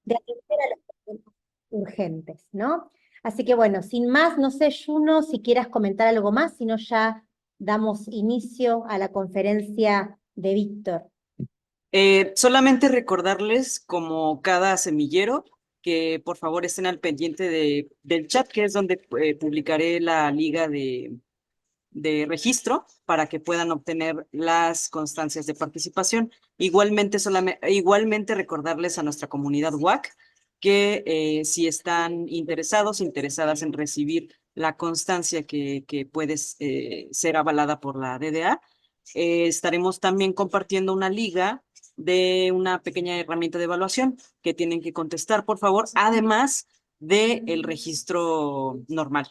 de atender a los problemas urgentes, ¿no? Así que bueno, sin más, no sé, Juno, si quieras comentar algo más, si no ya damos inicio a la conferencia de Víctor. Solamente recordarles, como cada semillero, que por favor estén al pendiente del chat, que es donde publicaré la liga de registro para que puedan obtener las constancias de participación. Igualmente recordarles a nuestra comunidad WAC que si están interesadas en recibir la constancia que puede ser avalada por la DDA, estaremos también compartiendo una liga de una pequeña herramienta de evaluación que tienen que contestar, por favor, además del registro normal,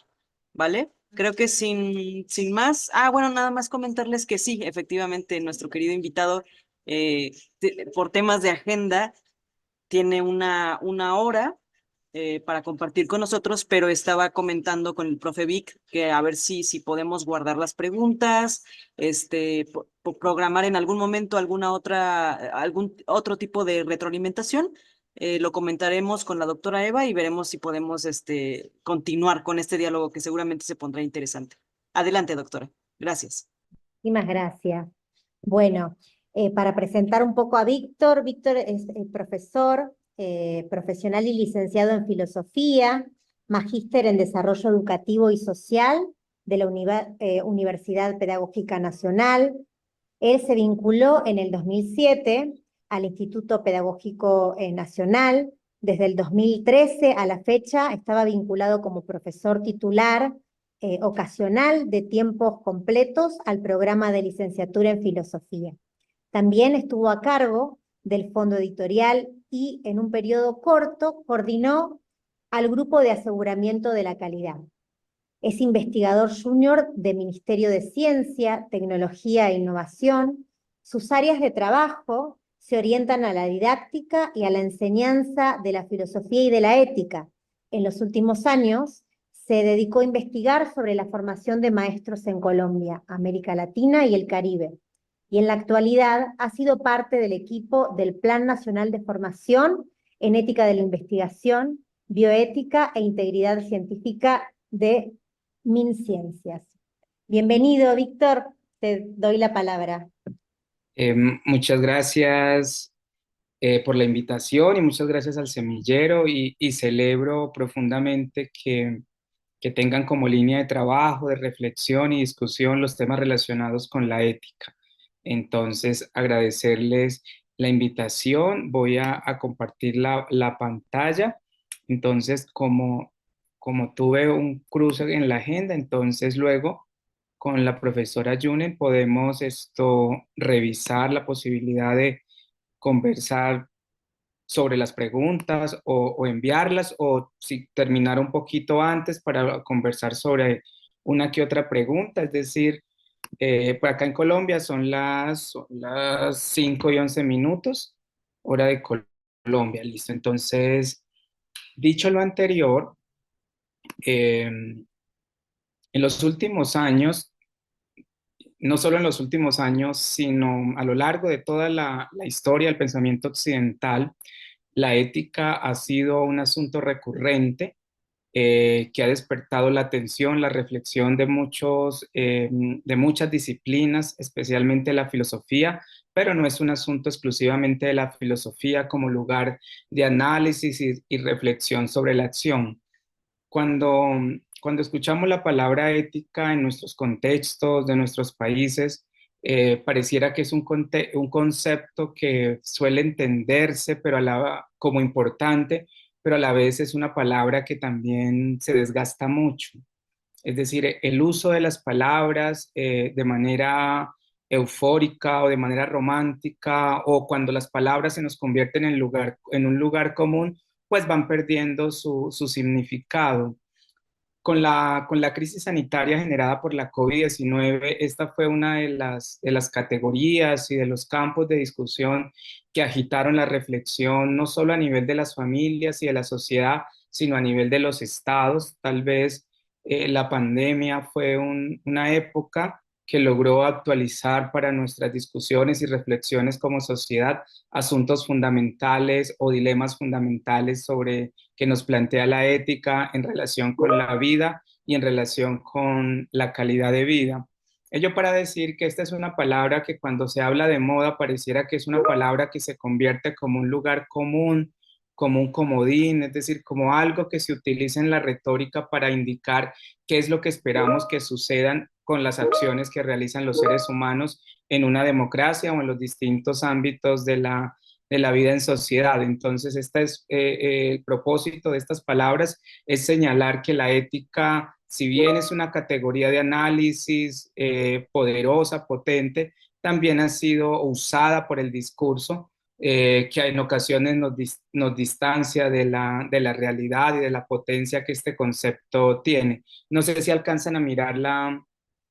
¿vale? Creo que sin más. Bueno, nada más comentarles que sí, efectivamente, nuestro querido invitado, por temas de agenda, tiene una hora para compartir con nosotros, pero estaba comentando con el profe Vic que a ver si podemos guardar las preguntas, programar en algún momento algún otro tipo de retroalimentación. Lo comentaremos con la doctora Eva y veremos si podemos continuar con este diálogo que seguramente se pondrá interesante. Adelante, doctora. Gracias. Muchísimas gracias. Bueno, para presentar un poco a Víctor, Víctor es profesor, profesional y licenciado en filosofía, magíster en desarrollo educativo y social de la Universidad Pedagógica Nacional. Él se vinculó en el 2007 al Instituto Pedagógico Nacional. Desde el 2013 a la fecha estaba vinculado como profesor titular ocasional de tiempos completos al programa de licenciatura en filosofía. También estuvo a cargo del fondo editorial y en un periodo corto coordinó al grupo de aseguramiento de la calidad. Es investigador junior del Ministerio de Ciencia, Tecnología e Innovación. Sus áreas de trabajo se orientan a la didáctica y a la enseñanza de la filosofía y de la ética. En los últimos años se dedicó a investigar sobre la formación de maestros en Colombia, América Latina y el Caribe. Y en la actualidad ha sido parte del equipo del Plan Nacional de Formación en Ética de la Investigación, Bioética e Integridad Científica de MinCiencias. Bienvenido, Víctor, te doy la palabra. Muchas gracias por la invitación y muchas gracias al semillero y celebro profundamente que tengan como línea de trabajo, de reflexión y discusión los temas relacionados con la ética. Entonces, agradecerles la invitación. Voy a compartir la pantalla. Entonces, como tuve un cruce en la agenda, entonces luego con la profesora Junen podemos revisar la posibilidad de conversar sobre las preguntas o enviarlas o si terminar un poquito antes para conversar sobre una que otra pregunta, es decir, por acá en Colombia son las 5:11, hora de Colombia, listo. Entonces, dicho lo anterior, en los últimos años, no solo en los últimos años, sino a lo largo de toda la historia del pensamiento occidental, la ética ha sido un asunto recurrente que ha despertado la atención, la reflexión de muchas disciplinas, especialmente la filosofía, pero no es un asunto exclusivamente de la filosofía como lugar de análisis y reflexión sobre la acción. Cuando, cuando escuchamos la palabra ética en nuestros contextos de nuestros países, pareciera que es un concepto que suele entenderse como importante, pero a la vez es una palabra que también se desgasta mucho. Es decir, el uso de las palabras de manera eufórica o de manera romántica, o cuando las palabras se nos convierten en un lugar común, pues van perdiendo su significado. Con la crisis sanitaria generada por la COVID-19, esta fue una de las categorías y de los campos de discusión que agitaron la reflexión, no solo a nivel de las familias y de la sociedad, sino a nivel de los estados. Tal vez la pandemia fue una época que logró actualizar para nuestras discusiones y reflexiones como sociedad asuntos fundamentales o dilemas fundamentales sobre que nos plantea la ética en relación con la vida y en relación con la calidad de vida. Ello para decir que esta es una palabra que cuando se habla de moda pareciera que es una palabra que se convierte como un lugar común, como un comodín, es decir, como algo que se utiliza en la retórica para indicar qué es lo que esperamos que sucedan con las acciones que realizan los seres humanos en una democracia o en los distintos ámbitos de la vida en sociedad. Entonces, el propósito de estas palabras es señalar que la ética, si bien es una categoría de análisis poderosa, potente, también ha sido usada por el discurso que en ocasiones nos distancia de la realidad y de la potencia que este concepto tiene. No sé si alcanzan a mirarla,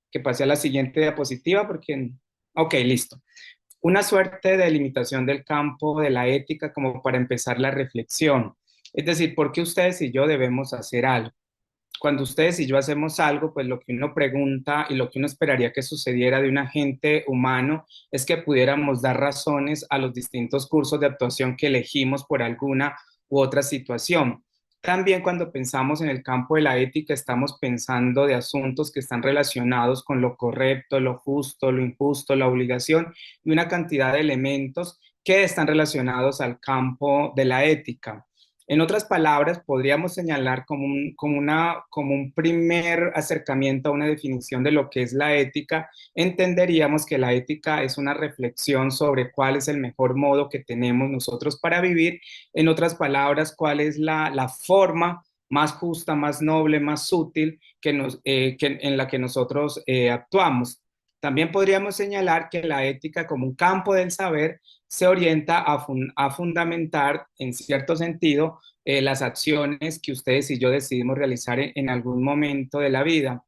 que pase a la siguiente diapositiva, porque... Ok, listo. Una suerte de limitación del campo de la ética como para empezar la reflexión. Es decir, ¿por qué ustedes y yo debemos hacer algo? Cuando ustedes y yo hacemos algo, pues lo que uno pregunta y lo que uno esperaría que sucediera de un agente humano es que pudiéramos dar razones a los distintos cursos de actuación que elegimos por alguna u otra situación. También cuando pensamos en el campo de la ética, estamos pensando de asuntos que están relacionados con lo correcto, lo justo, lo injusto, la obligación y una cantidad de elementos que están relacionados al campo de la ética. En otras palabras, podríamos señalar como un primer acercamiento a una definición de lo que es la ética. Entenderíamos que la ética es una reflexión sobre cuál es el mejor modo que tenemos nosotros para vivir. En otras palabras, cuál es la forma más justa, más noble, más útil en la que nosotros actuamos. También podríamos señalar que la ética como un campo del saber se orienta a fundamentar, en cierto sentido, las acciones que ustedes y yo decidimos realizar en algún momento de la vida.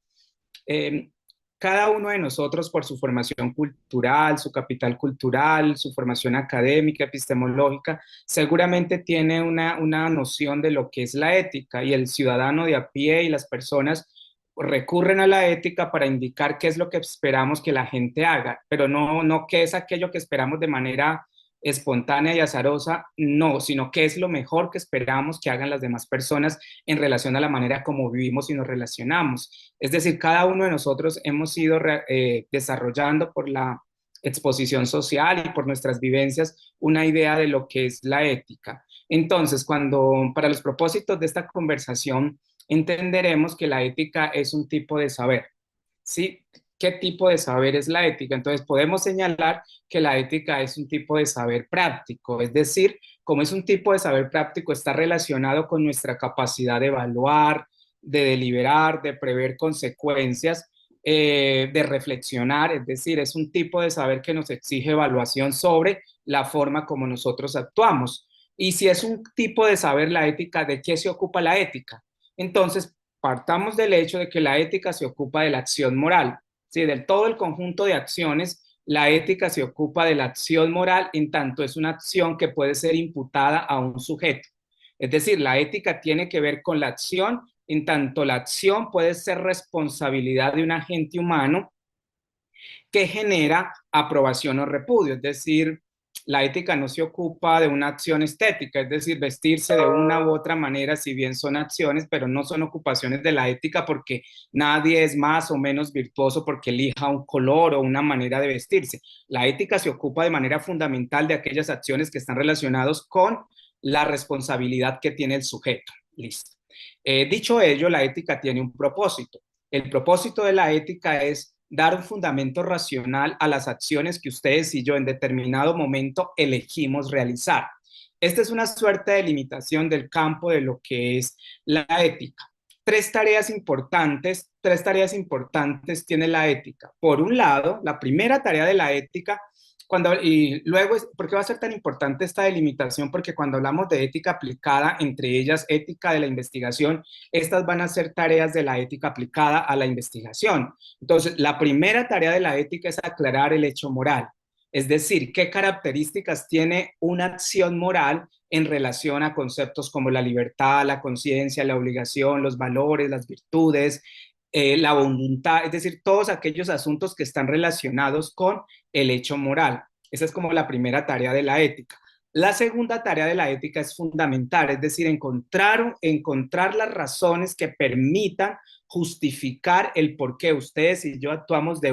Eh, Cada uno de nosotros, por su formación cultural, su capital cultural, su formación académica, epistemológica, seguramente tiene una noción de lo que es la ética, y el ciudadano de a pie y las personas recurren a la ética para indicar qué es lo que esperamos que la gente haga, pero no qué es aquello que esperamos de manera espontánea y azarosa, no, sino qué es lo mejor que esperamos que hagan las demás personas en relación a la manera como vivimos y nos relacionamos. Es decir, cada uno de nosotros hemos ido desarrollando por la exposición social y por nuestras vivencias una idea de lo que es la ética. Entonces, para los propósitos de esta conversación, entenderemos que la ética es un tipo de saber, ¿sí? ¿Qué tipo de saber es la ética? Entonces, podemos señalar que la ética es un tipo de saber práctico, es decir, como es un tipo de saber práctico, está relacionado con nuestra capacidad de evaluar, de deliberar, de prever consecuencias, de reflexionar, es decir, es un tipo de saber que nos exige evaluación sobre la forma como nosotros actuamos. Y si es un tipo de saber la ética, ¿de qué se ocupa la ética? Entonces, partamos del hecho de que la ética se ocupa de la acción moral, ¿sí? Del todo el conjunto de acciones, la ética se ocupa de la acción moral en tanto es una acción que puede ser imputada a un sujeto. Es decir, la ética tiene que ver con la acción, en tanto la acción puede ser responsabilidad de un agente humano que genera aprobación o repudio. Es decir, la ética no se ocupa de una acción estética, es decir, vestirse de una u otra manera, si bien son acciones, pero no son ocupaciones de la ética porque nadie es más o menos virtuoso porque elija un color o una manera de vestirse. La ética se ocupa de manera fundamental de aquellas acciones que están relacionadas con la responsabilidad que tiene el sujeto. Listo. Dicho ello, la ética tiene un propósito. El propósito de la ética es dar un fundamento racional a las acciones que ustedes y yo en determinado momento elegimos realizar. Esta es una suerte de limitación del campo de lo que es la ética. Tres tareas importantes tiene la ética. Por un lado, la primera tarea de la ética y luego, ¿por qué va a ser tan importante esta delimitación? Porque cuando hablamos de ética aplicada, entre ellas ética de la investigación, estas van a ser tareas de la ética aplicada a la investigación. Entonces, la primera tarea de la ética es aclarar el hecho moral, es decir, qué características tiene una acción moral en relación a conceptos como la libertad, la conciencia, la obligación, los valores, las virtudes, la voluntad, es decir, todos aquellos asuntos que están relacionados con el hecho moral. Esa es como la primera tarea de la ética. La segunda tarea de la ética es fundamental, es decir, encontrar las razones que permitan justificar el por qué ustedes y yo actuamos de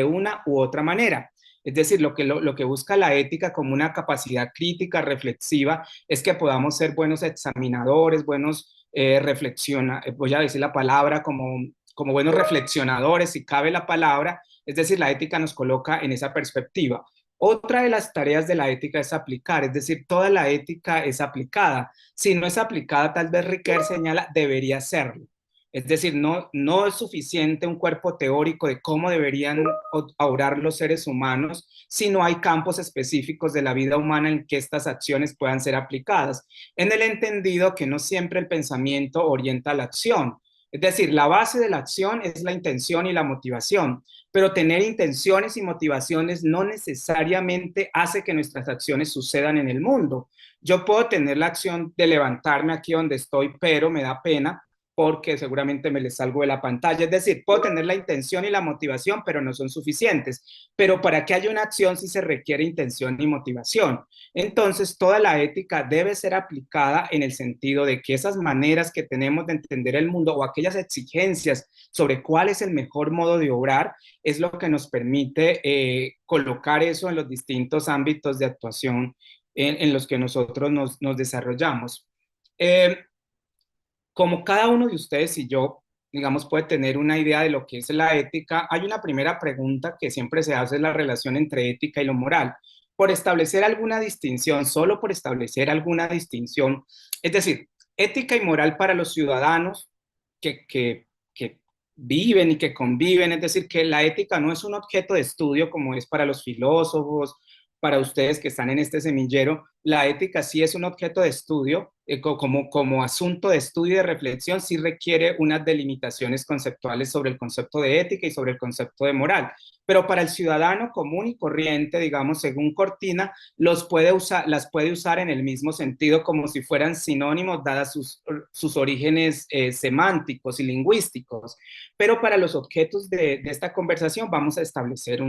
una u otra manera. Es decir, lo que busca la ética como una capacidad crítica, reflexiva, es que podamos ser buenos examinadores, buenos voy a decir la palabra como buenos reflexionadores, si cabe la palabra, es decir, la ética nos coloca en esa perspectiva. Otra de las tareas de la ética es aplicar, es decir, toda la ética es aplicada. Si no es aplicada, tal vez Riquet señala, debería serlo. Es decir, no es suficiente un cuerpo teórico de cómo deberían obrar los seres humanos si no hay campos específicos de la vida humana en que estas acciones puedan ser aplicadas. En el entendido que no siempre el pensamiento orienta la acción. Es decir, la base de la acción es la intención y la motivación, pero tener intenciones y motivaciones no necesariamente hace que nuestras acciones sucedan en el mundo. Yo puedo tener la acción de levantarme aquí donde estoy, pero me da pena porque seguramente me les salgo de la pantalla. Es decir, puedo tener la intención y la motivación, pero no son suficientes. Pero para que haya una acción sí se requiere intención y motivación. Entonces, toda la ética debe ser aplicada en el sentido de que esas maneras que tenemos de entender el mundo o aquellas exigencias sobre cuál es el mejor modo de obrar es lo que nos permite colocar eso en los distintos ámbitos de actuación en los que nosotros nos desarrollamos. Eh, como cada uno de ustedes y yo, digamos, puede tener una idea de lo que es la ética, hay una primera pregunta que siempre se hace, es la relación entre ética y lo moral. Por establecer alguna distinción, solo por establecer alguna distinción, es decir, ética y moral para los ciudadanos que viven y que conviven, es decir, que la ética no es un objeto de estudio como es para los filósofos, para ustedes que están en este semillero, la ética sí es un objeto de estudio, como asunto de estudio y de reflexión, sí requiere unas delimitaciones conceptuales sobre el concepto de ética y sobre el concepto de moral. Pero para el ciudadano común y corriente, digamos, según Cortina, las puede usar en el mismo sentido como si fueran sinónimos, dadas sus orígenes semánticos y lingüísticos. Pero para los objetos de esta conversación vamos a establecer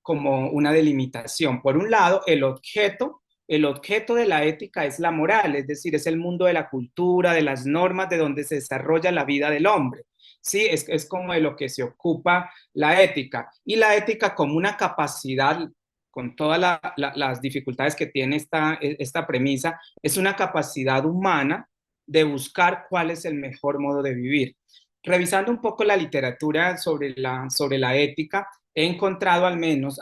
como una delimitación. Por un lado, el objeto de la ética es la moral, es decir, es el mundo de la cultura, de las normas, de donde se desarrolla la vida del hombre. Sí, es como de lo que se ocupa la ética. Y la ética como una capacidad, con todas las dificultades que tiene esta premisa, es una capacidad humana de buscar cuál es el mejor modo de vivir. Revisando un poco la literatura sobre la ética, he encontrado al menos,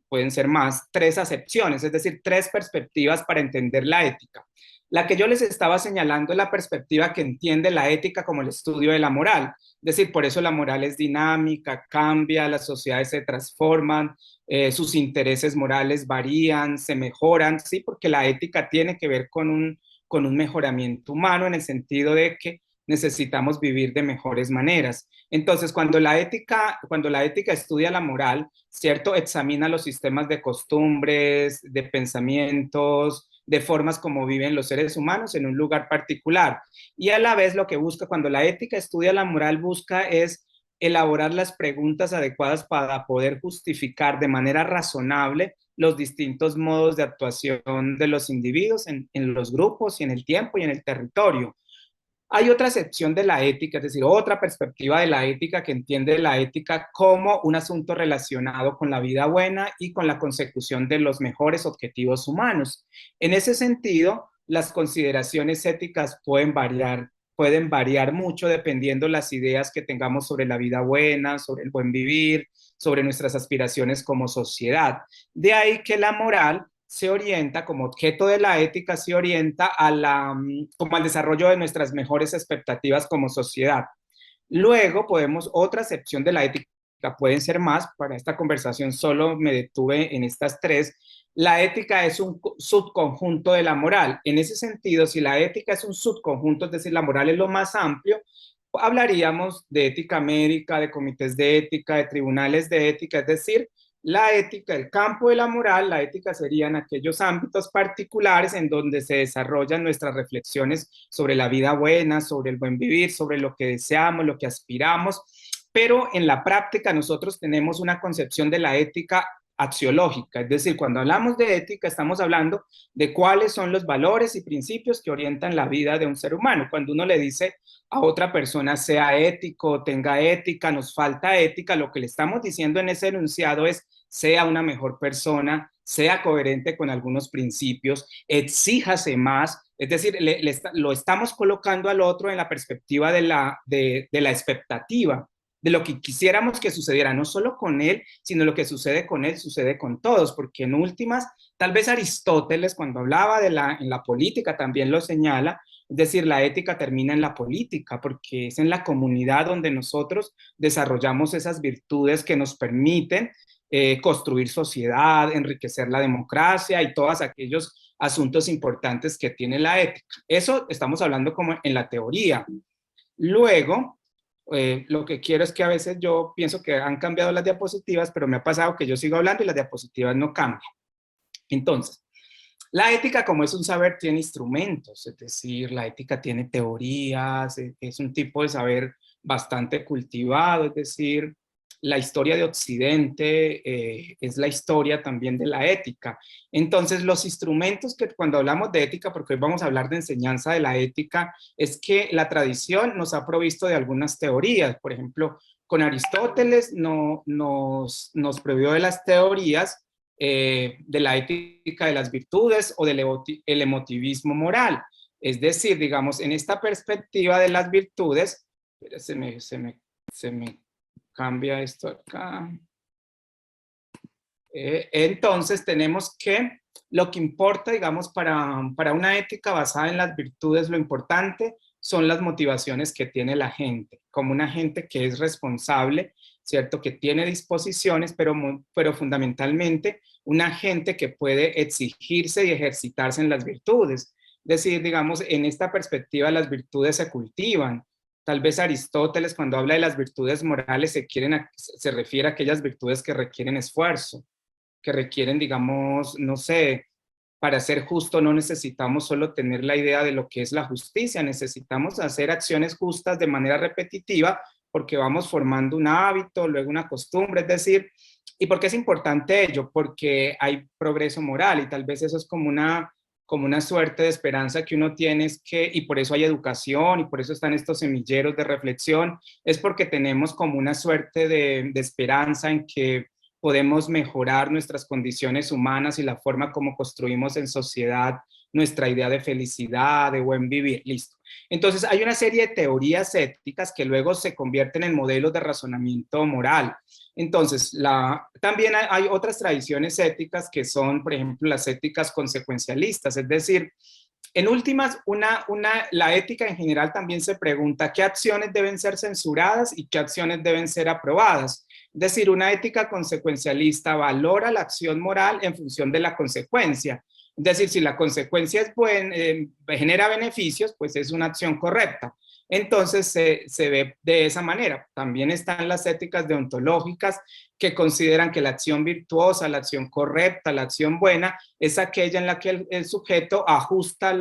pueden ser más, tres acepciones, es decir, tres perspectivas para entender la ética. La que yo les estaba señalando es la perspectiva que entiende la ética como el estudio de la moral. Es decir, por eso la moral es dinámica, cambia, las sociedades se transforman, sus intereses morales varían, se mejoran, ¿sí? Porque la ética tiene que ver con un mejoramiento humano en el sentido de que necesitamos vivir de mejores maneras. Entonces, cuando la ética estudia la moral, ¿cierto? Examina los sistemas de costumbres, de pensamientos, de formas como viven los seres humanos en un lugar particular. Y a la vez lo que busca, cuando la ética estudia la moral, busca es elaborar las preguntas adecuadas para poder justificar de manera razonable los distintos modos de actuación de los individuos en los grupos y en el tiempo y en el territorio. Hay otra sección de la ética, es decir, otra perspectiva de la ética que entiende la ética como un asunto relacionado con la vida buena y con la consecución de los mejores objetivos humanos. En ese sentido, las consideraciones éticas pueden variar mucho dependiendo las ideas que tengamos sobre la vida buena, sobre el buen vivir, sobre nuestras aspiraciones como sociedad. De ahí que la moral se orienta, como objeto de la ética, se orienta como al desarrollo de nuestras mejores expectativas como sociedad. Luego otra sección de la ética, pueden ser más, para esta conversación solo me detuve en estas tres. La ética es un subconjunto de la moral. En ese sentido, si la ética es un subconjunto, es decir, la moral es lo más amplio, hablaríamos de ética médica, de comités de ética, de tribunales de ética, es decir, La ética, el campo de la moral, la ética serían aquellos ámbitos particulares en donde se desarrollan nuestras reflexiones sobre la vida buena, sobre el buen vivir, sobre lo que deseamos, lo que aspiramos, pero en la práctica nosotros tenemos una concepción de la ética axiológica, es decir, cuando hablamos de ética estamos hablando de cuáles son los valores y principios que orientan la vida de un ser humano. Cuando uno le dice a otra persona sea ético, tenga ética, nos falta ética, lo que le estamos diciendo en ese enunciado es sea una mejor persona, sea coherente con algunos principios, exíjase más, es decir, lo estamos colocando al otro en la perspectiva de la expectativa, de lo que quisiéramos que sucediera, no solo con él, sino lo que sucede con él, sucede con todos, porque en últimas, tal vez Aristóteles, cuando hablaba en la política, también lo señala, es decir, la ética termina en la política, porque es en la comunidad donde nosotros desarrollamos esas virtudes que nos permiten construir sociedad, enriquecer la democracia y todos aquellos asuntos importantes que tiene la ética. Eso estamos hablando como en la teoría. Luego, lo que quiero es que a veces yo pienso que han cambiado las diapositivas, pero me ha pasado que yo sigo hablando y las diapositivas no cambian. Entonces, la ética, como es un saber, tiene instrumentos, es decir, la ética tiene teorías, es un tipo de saber bastante cultivado, es decir, la historia de Occidente es la historia también de la ética. Entonces, los instrumentos que cuando hablamos de ética, porque hoy vamos a hablar de enseñanza de la ética, es que la tradición nos ha provisto de algunas teorías. Por ejemplo, con Aristóteles nos prohibió de las teorías de la ética de las virtudes o del el emotivismo moral. Es decir, digamos, en esta perspectiva de las virtudes, se me cambia esto acá. Entonces tenemos que lo que importa, digamos, para una ética basada en las virtudes, lo importante son las motivaciones que tiene la gente, como una gente que es responsable, ¿cierto? Que tiene disposiciones, pero fundamentalmente una gente que puede exigirse y ejercitarse en las virtudes. Es decir, digamos, en esta perspectiva las virtudes se cultivan. Tal vez Aristóteles, cuando habla de las virtudes morales, se refiere a aquellas virtudes que requieren esfuerzo, que requieren, digamos, no sé, para ser justo no necesitamos solo tener la idea de lo que es la justicia, necesitamos hacer acciones justas de manera repetitiva porque vamos formando un hábito, luego una costumbre, es decir, ¿y por qué es importante ello? Porque hay progreso moral y tal vez eso es como una suerte de esperanza que uno tiene, y por eso hay educación y por eso están estos semilleros de reflexión, es porque tenemos como una suerte de esperanza en que podemos mejorar nuestras condiciones humanas y la forma como construimos en sociedad nuestra idea de felicidad, de buen vivir, listo. Entonces hay una serie de teorías éticas que luego se convierten en modelos de razonamiento moral. Entonces, también hay otras tradiciones éticas que son, por ejemplo, las éticas consecuencialistas, es decir, en últimas, la ética en general también se pregunta qué acciones deben ser censuradas y qué acciones deben ser aprobadas. Es decir, una ética consecuencialista valora la acción moral en función de la consecuencia. Es decir, si la consecuencia es buena, genera beneficios, pues es una acción correcta. Entonces se ve de esa manera. También están las éticas deontológicas que consideran que la acción virtuosa, la acción correcta, la acción buena es aquella en la que el sujeto ajusta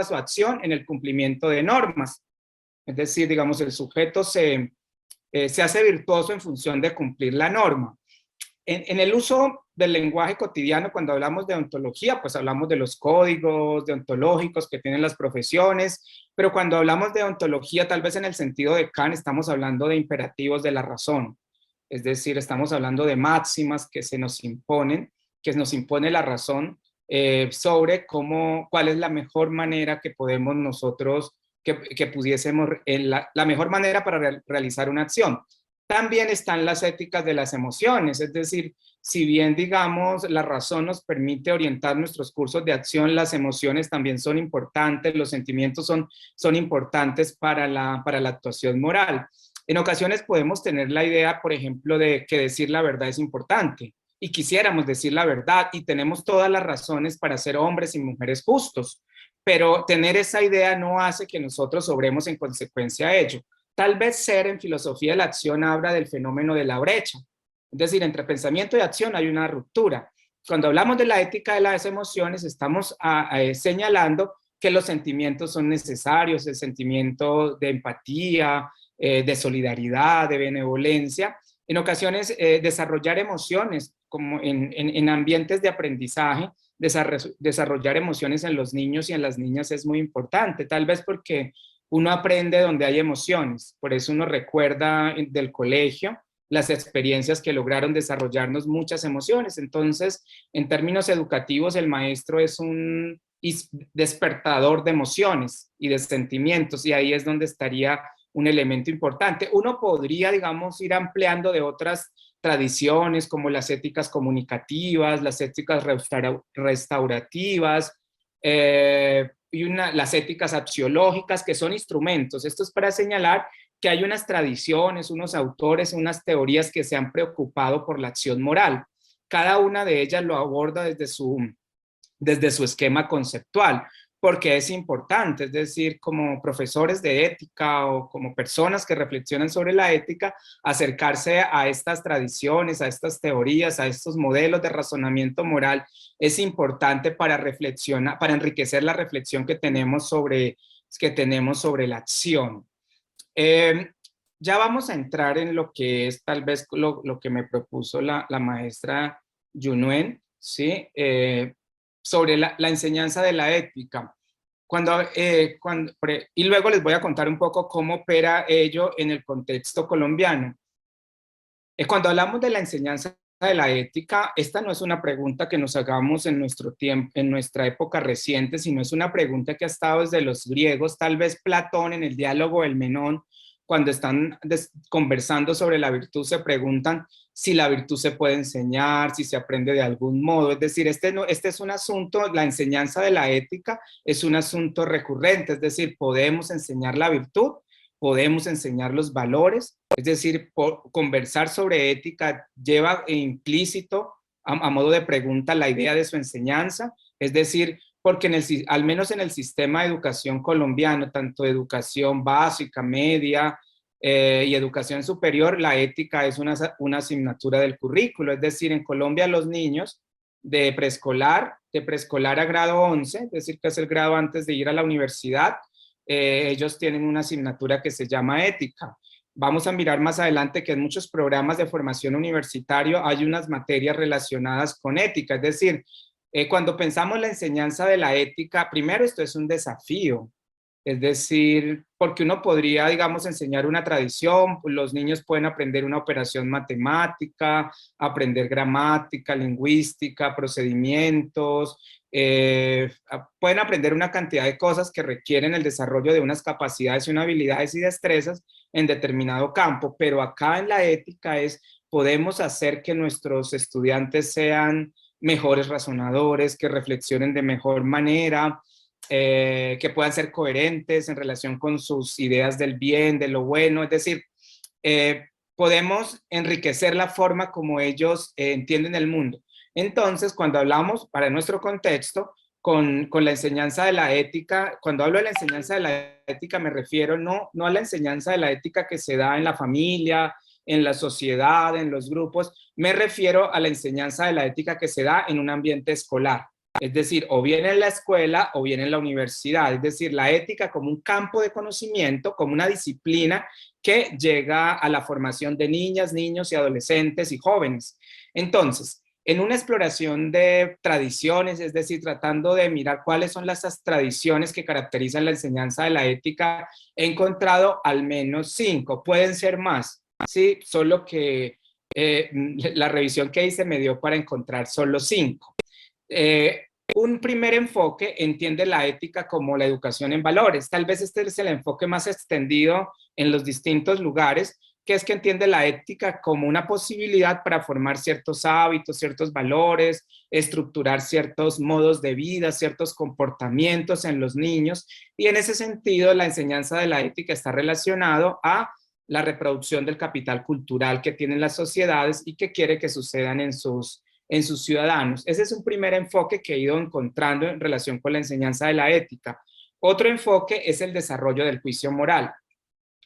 su acción en el cumplimiento de normas. Es decir, digamos, el sujeto se hace virtuoso en función de cumplir la norma. En el uso del lenguaje cotidiano, cuando hablamos de ontología, pues hablamos de los códigos deontológicos que tienen las profesiones, pero cuando hablamos de ontología, tal vez en el sentido de Kant, estamos hablando de imperativos de la razón. Es decir, estamos hablando de máximas que se nos imponen, que nos impone la razón sobre cuál es la mejor manera que podemos nosotros, que pudiésemos, la mejor manera para realizar una acción. También están las éticas de las emociones, es decir, si bien, digamos, la razón nos permite orientar nuestros cursos de acción, las emociones también son importantes, los sentimientos son importantes para la actuación moral. En ocasiones podemos tener la idea, por ejemplo, de que decir la verdad es importante y quisiéramos decir la verdad y tenemos todas las razones para ser hombres y mujeres justos, pero tener esa idea no hace que nosotros obremos en consecuencia a ello. Tal vez Ser en filosofía de la acción habla del fenómeno de la brecha. Es decir, entre pensamiento y acción hay una ruptura. Cuando hablamos de la ética de las emociones, estamos señalando que los sentimientos son necesarios, el sentimiento de empatía, de solidaridad, de benevolencia. En ocasiones, desarrollar emociones, como en ambientes de aprendizaje, desarrollar emociones en los niños y en las niñas es muy importante, tal vez porque uno aprende donde hay emociones, por eso uno recuerda del colegio las experiencias que lograron desarrollarnos muchas emociones. Entonces, en términos educativos, el maestro es un despertador de emociones y de sentimientos, y ahí es donde estaría un elemento importante. Uno podría, digamos, ir ampliando de otras tradiciones como las éticas comunicativas, las éticas restaurativas, las éticas axiológicas, que son instrumentos. Esto es para señalar que hay unas tradiciones, unos autores, unas teorías que se han preocupado por la acción moral. Cada una de ellas lo aborda desde su esquema conceptual, porque es importante, es decir, como profesores de ética o como personas que reflexionan sobre la ética, acercarse a estas tradiciones, a estas teorías, a estos modelos de razonamiento moral, es importante para reflexionar, para enriquecer la reflexión que tenemos sobre la acción. Ya vamos a entrar en lo que es tal vez lo que me propuso la maestra Yunuen, ¿sí? Sobre la enseñanza de la ética. Y luego les voy a contar un poco cómo opera ello en el contexto colombiano. Cuando hablamos de la enseñanza de la ética, esta no es una pregunta que nos hagamos en nuestro tiempo, en nuestra época reciente, sino es una pregunta que ha estado desde los griegos. Tal vez Platón en el diálogo del Menón, cuando están conversando sobre la virtud, se preguntan si la virtud se puede enseñar, si se aprende de algún modo. Es decir, este es un asunto, la enseñanza de la ética es un asunto recurrente, es decir, podemos enseñar la virtud, podemos enseñar los valores, es decir, conversar sobre ética lleva implícito, a modo de pregunta, la idea de su enseñanza, es decir, porque al menos en el sistema de educación colombiano, tanto educación básica, media y educación superior, la ética es una asignatura del currículo, es decir, en Colombia los niños de preescolar a grado 11, es decir, que es el grado antes de ir a la universidad, ellos tienen una asignatura que se llama ética. Vamos a mirar más adelante que en muchos programas de formación universitario hay unas materias relacionadas con ética, es decir, cuando pensamos la enseñanza de la ética, primero esto es un desafío, es decir, porque uno podría, digamos, enseñar una tradición, los niños pueden aprender una operación matemática, aprender gramática, lingüística, procedimientos, pueden aprender una cantidad de cosas que requieren el desarrollo de unas capacidades y unas habilidades y destrezas en determinado campo, pero acá en la ética podemos hacer que nuestros estudiantes sean mejores razonadores, que reflexionen de mejor manera, que puedan ser coherentes en relación con sus ideas del bien, de lo bueno, es decir, podemos enriquecer la forma como ellos entienden el mundo. Entonces, cuando hablamos para nuestro contexto, con la enseñanza de la ética, cuando hablo de la enseñanza de la ética me refiero no a la enseñanza de la ética que se da en la familia, en la sociedad, en los grupos, me refiero a la enseñanza de la ética que se da en un ambiente escolar. Es decir, o bien en la escuela o bien en la universidad. Es decir, la ética como un campo de conocimiento, como una disciplina que llega a la formación de niñas, niños y adolescentes y jóvenes. Entonces, en una exploración de tradiciones, es decir, tratando de mirar cuáles son las tradiciones que caracterizan la enseñanza de la ética, he encontrado al menos 5, pueden ser más, ¿sí? Solo que la revisión que hice me dio para encontrar solo 5. Un primer enfoque entiende la ética como la educación en valores. Tal vez este es el enfoque más extendido en los distintos lugares, que es que entiende la ética como una posibilidad para formar ciertos hábitos, ciertos valores, estructurar ciertos modos de vida, ciertos comportamientos en los niños. Y en ese sentido, la enseñanza de la ética está relacionado a la reproducción del capital cultural que tienen las sociedades y que quiere que sucedan en sus ciudadanos. Ese es un primer enfoque que he ido encontrando en relación con la enseñanza de la ética. Otro enfoque es el desarrollo del juicio moral.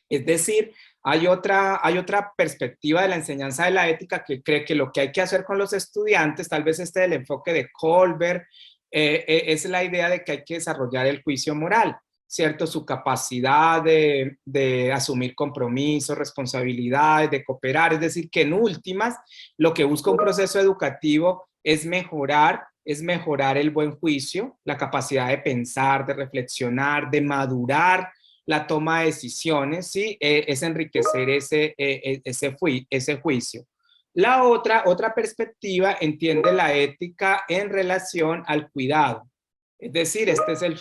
Es decir, hay otra perspectiva de la enseñanza de la ética que cree que lo que hay que hacer con los estudiantes, tal vez este del enfoque de Kohlberg, es la idea de que hay que desarrollar el juicio moral, ¿cierto? Su capacidad de asumir compromisos, responsabilidades, de cooperar, es decir, que en últimas lo que busca un proceso educativo es mejorar el buen juicio, la capacidad de pensar, de reflexionar, de madurar la toma de decisiones, ¿sí? Es enriquecer ese juicio. La otra perspectiva entiende la ética en relación al cuidado. Es decir, este es el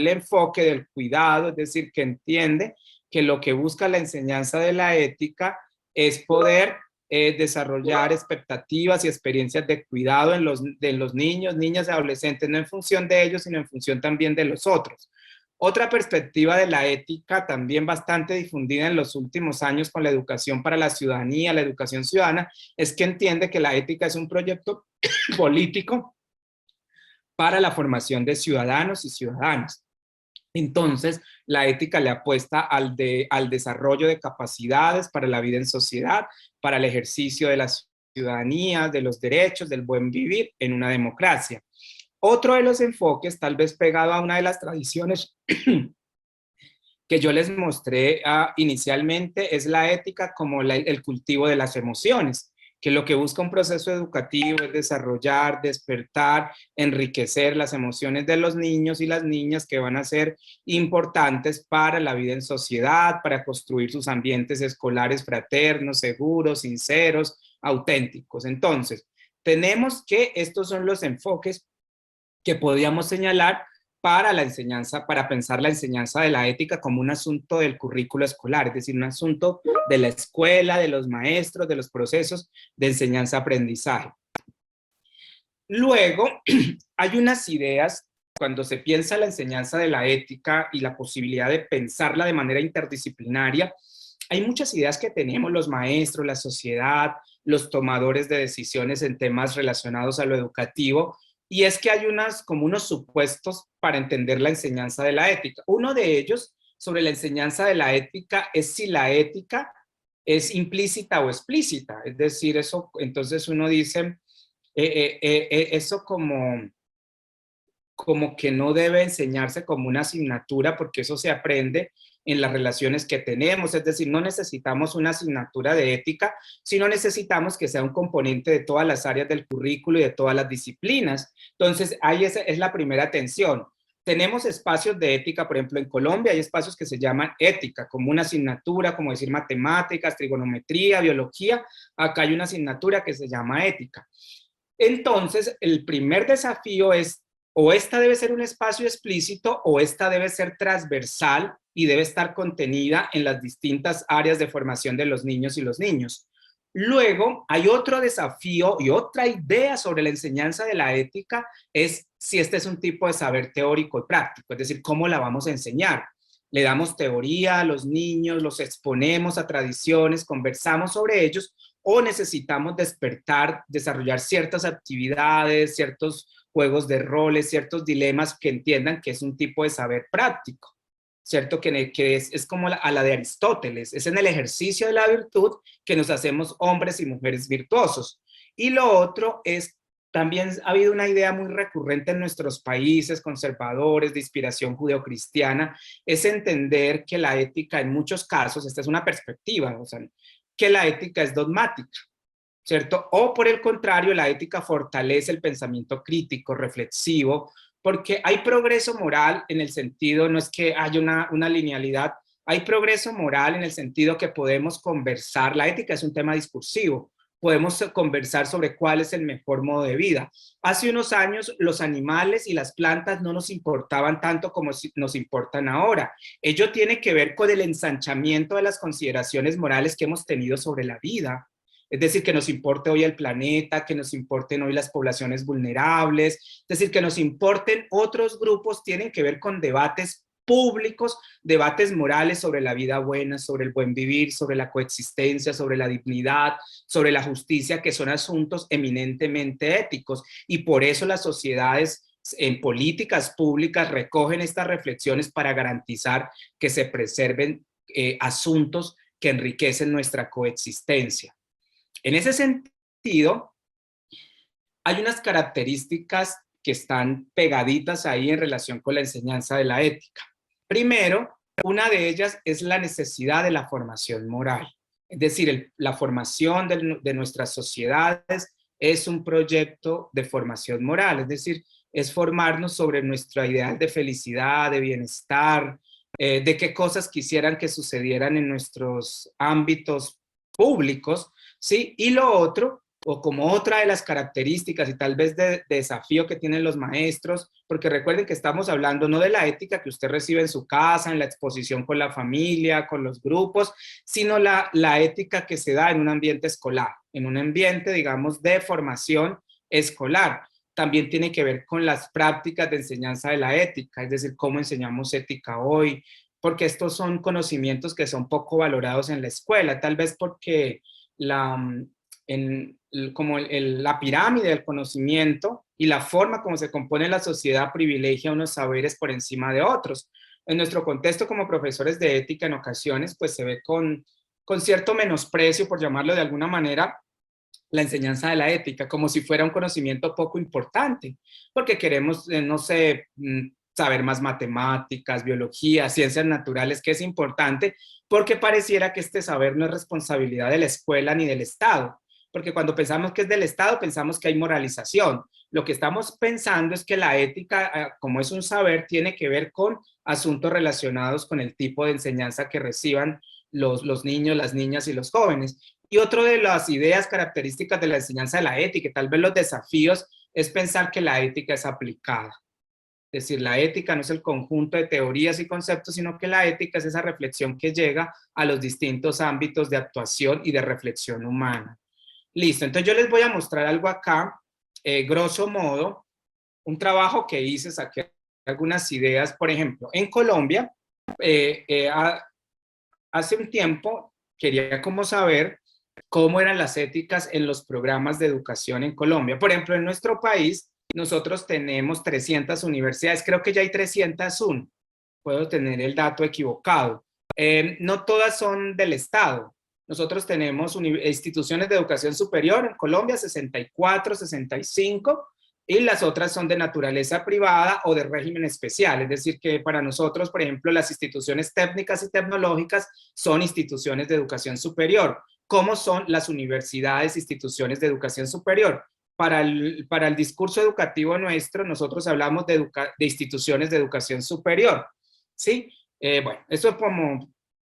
enfoque del cuidado, es decir, que entiende que lo que busca la enseñanza de la ética es poder desarrollar expectativas y experiencias de cuidado de los niños, niñas y adolescentes, no en función de ellos, sino en función también de los otros. Otra perspectiva de la ética, también bastante difundida en los últimos años con la educación para la ciudadanía, la educación ciudadana, es que entiende que la ética es un proyecto político para la formación de ciudadanos y ciudadanas. Entonces, la ética le apuesta al desarrollo de capacidades para la vida en sociedad, para el ejercicio de la ciudadanía, de los derechos, del buen vivir en una democracia. Otro de los enfoques, tal vez pegado a una de las tradiciones que yo les mostré inicialmente, es la ética como el cultivo de las emociones, que lo que busca un proceso educativo es desarrollar, despertar, enriquecer las emociones de los niños y las niñas que van a ser importantes para la vida en sociedad, para construir sus ambientes escolares fraternos, seguros, sinceros, auténticos. Entonces, tenemos que estos son los enfoques que podríamos señalar para la enseñanza, para pensar la enseñanza de la ética como un asunto del currículo escolar, es decir, un asunto de la escuela, de los maestros, de los procesos de enseñanza-aprendizaje. Luego, hay unas ideas, cuando se piensa la enseñanza de la ética y la posibilidad de pensarla de manera interdisciplinaria, hay muchas ideas que tenemos los maestros, la sociedad, los tomadores de decisiones en temas relacionados a lo educativo, y es que hay como unos supuestos para entender la enseñanza de la ética. Uno de ellos, sobre la enseñanza de la ética, es si la ética es implícita o explícita. Es decir, eso, entonces uno dice, eso como que no debe enseñarse como una asignatura, porque eso se aprende en las relaciones que tenemos, es decir, no necesitamos una asignatura de ética, sino necesitamos que sea un componente de todas las áreas del currículo y de todas las disciplinas. Entonces, ahí es la primera tensión. Tenemos espacios de ética, por ejemplo, en Colombia hay espacios que se llaman ética, como una asignatura, como decir matemáticas, trigonometría, biología. Acá hay una asignatura que se llama ética. Entonces, el primer desafío es, o esta debe ser un espacio explícito, o esta debe ser transversal y debe estar contenida en las distintas áreas de formación de los niños y los niños. Luego, hay otro desafío y otra idea sobre la enseñanza de la ética, es si este es un tipo de saber teórico y práctico, es decir, ¿cómo la vamos a enseñar? Le damos teoría a los niños, los exponemos a tradiciones, conversamos sobre ellos, o necesitamos despertar, desarrollar ciertas actividades, ciertos juegos de roles, ciertos dilemas que entiendan que es un tipo de saber práctico, ¿cierto? Que es como a la de Aristóteles, es en el ejercicio de la virtud que nos hacemos hombres y mujeres virtuosos. Y lo otro es, también ha habido una idea muy recurrente en nuestros países conservadores de inspiración judeocristiana, es entender que la ética en muchos casos, esta es una perspectiva, o sea, que la ética es dogmática, ¿cierto? O por el contrario, la ética fortalece el pensamiento crítico, reflexivo, porque hay progreso moral en el sentido, no es que haya una linealidad, hay progreso moral en el sentido que podemos conversar, la ética es un tema discursivo, podemos conversar sobre cuál es el mejor modo de vida. Hace unos años los animales y las plantas no nos importaban tanto como nos importan ahora. Ello tiene que ver con el ensanchamiento de las consideraciones morales que hemos tenido sobre la vida. Es decir, que nos importe hoy el planeta, que nos importen hoy las poblaciones vulnerables, es decir, que nos importen otros grupos, tienen que ver con debates públicos, debates morales sobre la vida buena, sobre el buen vivir, sobre la coexistencia, sobre la dignidad, sobre la justicia, que son asuntos eminentemente éticos. Y por eso las sociedades en políticas públicas recogen estas reflexiones para garantizar que se preserven asuntos que enriquecen nuestra coexistencia. En ese sentido, hay unas características que están pegaditas ahí en relación con la enseñanza de la ética. Primero, una de ellas es la necesidad de la formación moral. Es decir, la formación de nuestras sociedades es un proyecto de formación moral, es decir, es formarnos sobre nuestro ideal de felicidad, de bienestar, de qué cosas quisieran que sucedieran en nuestros ámbitos públicos, ¿sí? Y lo otro, o como otra de las características y tal vez de desafío que tienen los maestros, porque recuerden que estamos hablando no de la ética que usted recibe en su casa, en la exposición con la familia, con los grupos, sino la ética que se da en un ambiente escolar, en un ambiente, digamos, de formación escolar. También tiene que ver con las prácticas de enseñanza de la ética, es decir, cómo enseñamos ética hoy, porque estos son conocimientos que son poco valorados en la escuela, tal vez porque la pirámide del conocimiento y la forma como se compone la sociedad privilegia unos saberes por encima de otros. En nuestro contexto como profesores de ética en ocasiones, pues se ve con cierto menosprecio, por llamarlo de alguna manera, la enseñanza de la ética, como si fuera un conocimiento poco importante, porque queremos, no sé, saber más matemáticas, biología, ciencias naturales, que es importante, porque pareciera que este saber no es responsabilidad de la escuela ni del Estado, porque cuando pensamos que es del Estado, pensamos que hay moralización. Lo que estamos pensando es que la ética, como es un saber, tiene que ver con asuntos relacionados con el tipo de enseñanza que reciban los niños, las niñas y los jóvenes. Y otra de las ideas características de la enseñanza de la ética, y tal vez los desafíos, es pensar que la ética es aplicada. Es decir, la ética no es el conjunto de teorías y conceptos, sino que la ética es esa reflexión que llega a los distintos ámbitos de actuación y de reflexión humana. Listo, entonces yo les voy a mostrar algo acá, grosso modo, un trabajo que hice, saqué algunas ideas, por ejemplo, en Colombia, hace un tiempo quería como saber cómo eran las éticas en los programas de educación en Colombia. Por ejemplo, en nuestro país, nosotros tenemos 300 universidades, creo que ya hay 301, puedo tener el dato equivocado. No todas son del Estado. Nosotros tenemos instituciones de educación superior en Colombia, 64, 65, y las otras son de naturaleza privada o de régimen especial. Es decir, que para nosotros, por ejemplo, las instituciones técnicas y tecnológicas son instituciones de educación superior, como son las universidades, instituciones de educación superior. Para el discurso educativo nuestro, nosotros hablamos de instituciones de educación superior, ¿sí? Bueno, eso es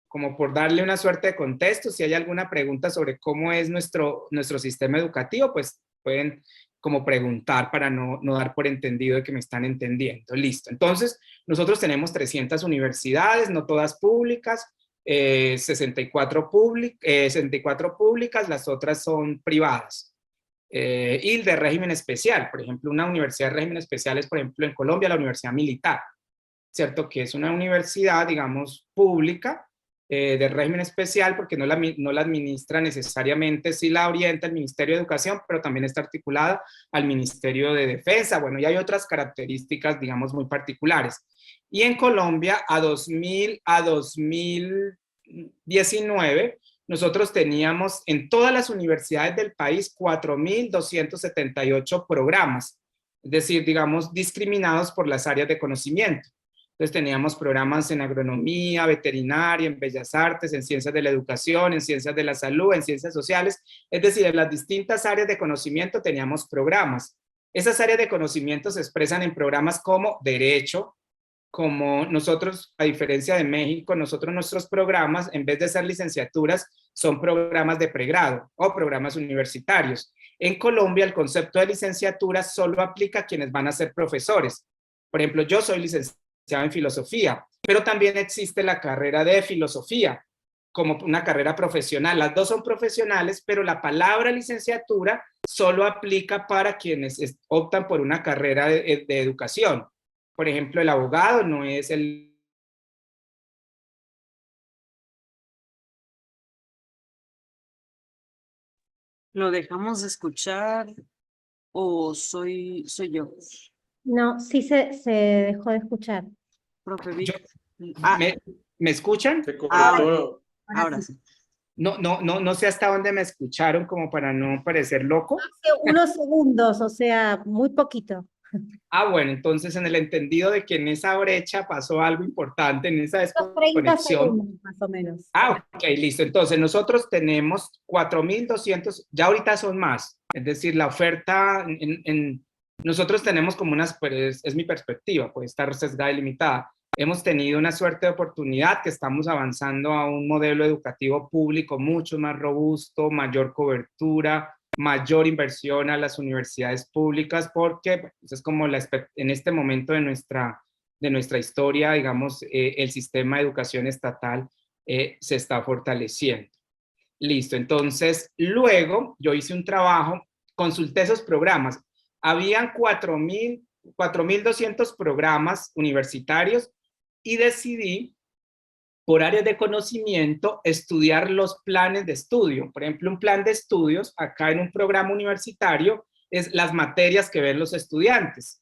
como por darle una suerte de contexto. Si hay alguna pregunta sobre cómo es nuestro sistema educativo, pues pueden como preguntar para no dar por entendido de que me están entendiendo. Listo. Entonces, nosotros tenemos 300 universidades, no todas públicas, 64 públicas, las otras son privadas. Y de régimen especial. Por ejemplo, una universidad de régimen especial es, por ejemplo, en Colombia, la Universidad Militar, ¿cierto? Que es una universidad, digamos, pública, de régimen especial, porque no la administra necesariamente, sí la orienta el Ministerio de Educación, pero también está articulada al Ministerio de Defensa. Bueno, y hay otras características, digamos, muy particulares. Y en Colombia, a 2019, nosotros teníamos en todas las universidades del país 4.278 programas, es decir, digamos, discriminados por las áreas de conocimiento. Entonces teníamos programas en agronomía, veterinaria, en bellas artes, en ciencias de la educación, en ciencias de la salud, en ciencias sociales, es decir, en las distintas áreas de conocimiento teníamos programas. Esas áreas de conocimiento se expresan en programas como derecho, como nosotros, a diferencia de México, nosotros nuestros programas, en vez de ser licenciaturas, son programas de pregrado o programas universitarios. En Colombia, el concepto de licenciatura solo aplica a quienes van a ser profesores. Por ejemplo, yo soy licenciado en filosofía, pero también existe la carrera de filosofía como una carrera profesional. Las dos son profesionales, pero la palabra licenciatura solo aplica para quienes optan por una carrera de educación. Por ejemplo, el abogado no es el... ¿Lo dejamos de escuchar o soy yo? No, sí se dejó de escuchar. Profe Yo, Vic. Ah, ¿me, me escuchan? Se ahora, cortó. ahora sí. No sé hasta dónde me escucharon como para no parecer loco. Hace unos segundos, o sea, muy poquito. Bueno, entonces en el entendido de que en esa brecha pasó algo importante, en esa Unos 30 desconexión. segundos, más o menos. Ok, listo. Entonces nosotros tenemos 4.200, ya ahorita son más. Es decir, la oferta, nosotros tenemos como unas, pero es mi perspectiva, puede estar sesgada y limitada. Hemos tenido una suerte de oportunidad que estamos avanzando a un modelo educativo público mucho más robusto, mayor cobertura, mayor inversión a las universidades públicas, porque pues, es como en este momento de nuestra historia, digamos, el sistema de educación estatal se está fortaleciendo. Listo, entonces luego yo hice un trabajo, consulté esos programas. Habían 4.200 programas universitarios y decidí por áreas de conocimiento estudiar los planes de estudio. Por ejemplo, un plan de estudios acá en un programa universitario es las materias que ven los estudiantes.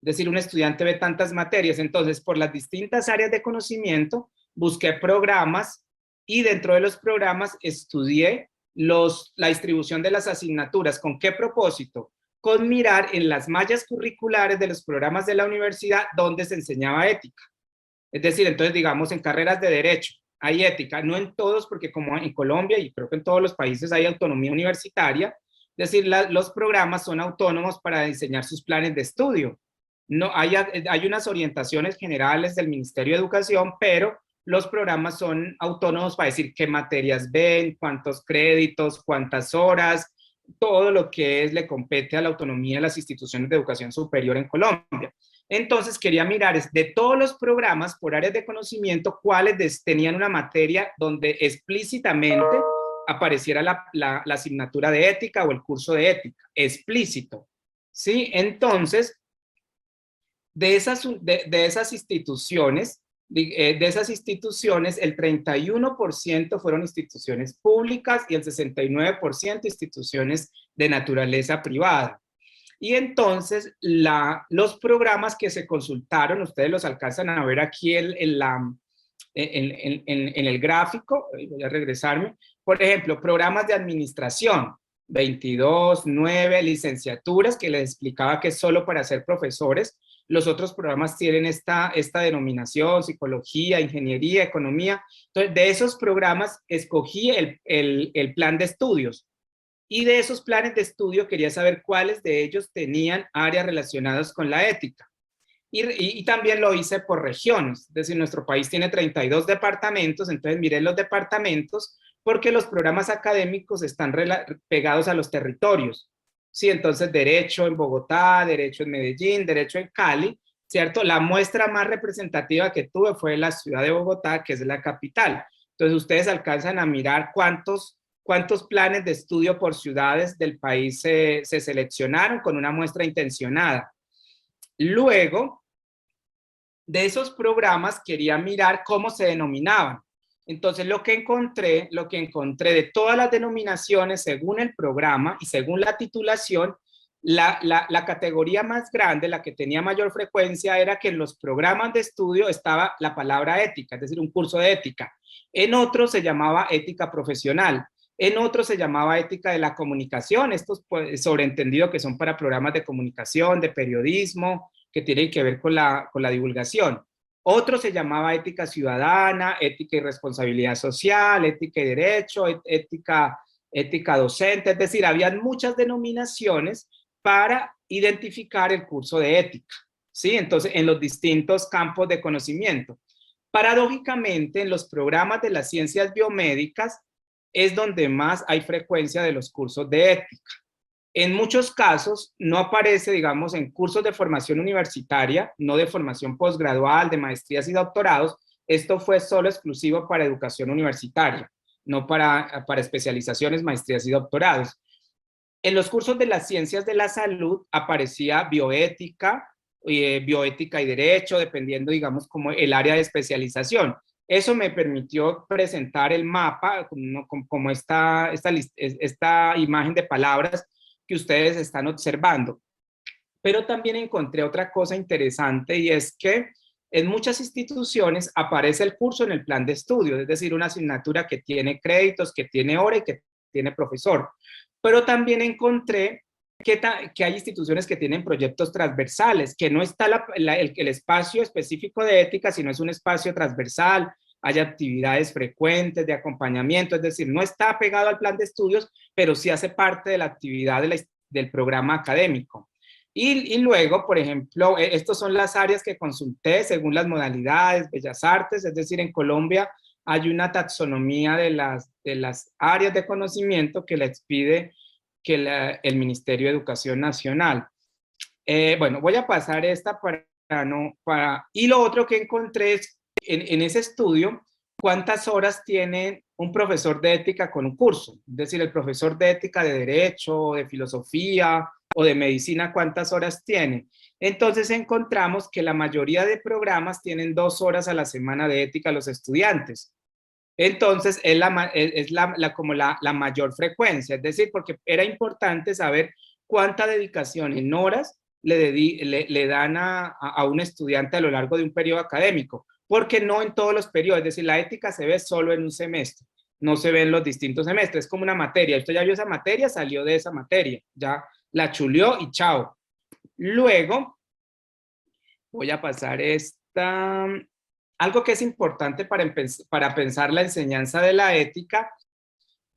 Es decir, un estudiante ve tantas materias. Entonces, por las distintas áreas de conocimiento, busqué programas y dentro de los programas estudié la distribución de las asignaturas. ¿Con qué propósito? Con mirar en las mallas curriculares de los programas de la universidad donde se enseñaba ética. Es decir, entonces, digamos, en carreras de derecho hay ética, no en todos, porque como en Colombia y creo que en todos los países hay autonomía universitaria, es decir, los programas son autónomos para diseñar sus planes de estudio. No, hay unas orientaciones generales del Ministerio de Educación, pero los programas son autónomos para decir qué materias ven, cuántos créditos, cuántas horas, todo lo que le compete a la autonomía de las instituciones de educación superior en Colombia. Entonces quería mirar de todos los programas por áreas de conocimiento cuáles tenían una materia donde explícitamente apareciera la asignatura de ética o el curso de ética, explícito. ¿Sí? Entonces, de esas instituciones, el 31% fueron instituciones públicas y el 69% instituciones de naturaleza privada. Y entonces los programas que se consultaron, ustedes los alcanzan a ver aquí en el gráfico, voy a regresarme, por ejemplo, programas de administración, 22, 9, licenciaturas, que les explicaba que es solo para ser profesores. Los otros programas tienen esta denominación, psicología, ingeniería, economía. Entonces, de esos programas escogí el plan de estudios. Y de esos planes de estudio quería saber cuáles de ellos tenían áreas relacionadas con la ética. Y también lo hice por regiones, es decir, nuestro país tiene 32 departamentos, entonces miré los departamentos porque los programas académicos están pegados a los territorios. Sí, entonces derecho en Bogotá, derecho en Medellín, derecho en Cali, ¿cierto? La muestra más representativa que tuve fue la ciudad de Bogotá, que es la capital. Entonces ustedes alcanzan a mirar cuántos planes de estudio por ciudades del país se seleccionaron con una muestra intencionada. Luego, de esos programas quería mirar cómo se denominaban. Entonces, lo que encontré de todas las denominaciones según el programa y según la titulación, la categoría más grande, la que tenía mayor frecuencia, era que en los programas de estudio estaba la palabra ética, es decir, un curso de ética. En otros se llamaba ética profesional. En otros se llamaba ética de la comunicación, estos pues, sobreentendido que son para programas de comunicación, de periodismo, que tienen que ver con la divulgación. Otro se llamaba ética ciudadana, ética y responsabilidad social, ética y derecho, ética docente, es decir, había muchas denominaciones para identificar el curso de ética, ¿sí? Entonces, en los distintos campos de conocimiento. Paradójicamente, en los programas de las ciencias biomédicas es donde más hay frecuencia de los cursos de ética. En muchos casos no aparece, digamos, en cursos de formación universitaria, no de formación posgradual, de maestrías y doctorados. Esto fue solo exclusivo para educación universitaria, no para especializaciones, maestrías y doctorados. En los cursos de las ciencias de la salud aparecía bioética y derecho, dependiendo, digamos, como el área de especialización. Eso me permitió presentar el mapa, como esta imagen de palabras que ustedes están observando. Pero también encontré otra cosa interesante y es que en muchas instituciones aparece el curso en el plan de estudio, es decir, una asignatura que tiene créditos, que tiene hora y que tiene profesor. Pero también encontré que hay instituciones que tienen proyectos transversales, que no está el espacio específico de ética, sino es un espacio transversal, hay actividades frecuentes de acompañamiento, es decir, no está pegado al plan de estudios, pero sí hace parte de la actividad del programa académico. Y luego, por ejemplo, estas son las áreas que consulté según las modalidades, bellas artes, es decir, en Colombia hay una taxonomía de las áreas de conocimiento que la expide el Ministerio de Educación Nacional. Bueno, voy a pasar esta y lo otro que encontré es en ese estudio, cuántas horas tiene un profesor de ética con un curso, es decir, el profesor de ética de derecho, de filosofía o de medicina, cuántas horas tiene. Entonces encontramos que la mayoría de programas tienen 2 horas a la semana de ética a los estudiantes. Entonces, como la mayor frecuencia, es decir, porque era importante saber cuánta dedicación en horas le dan a un estudiante a lo largo de un periodo académico, porque no en todos los periodos, es decir, la ética se ve solo en un semestre, no se ve en los distintos semestres, es como una materia, usted ya vio esa materia, salió de esa materia, ya la chuleó y chao. Luego, voy a pasar esta. Algo que es importante para pensar la enseñanza de la ética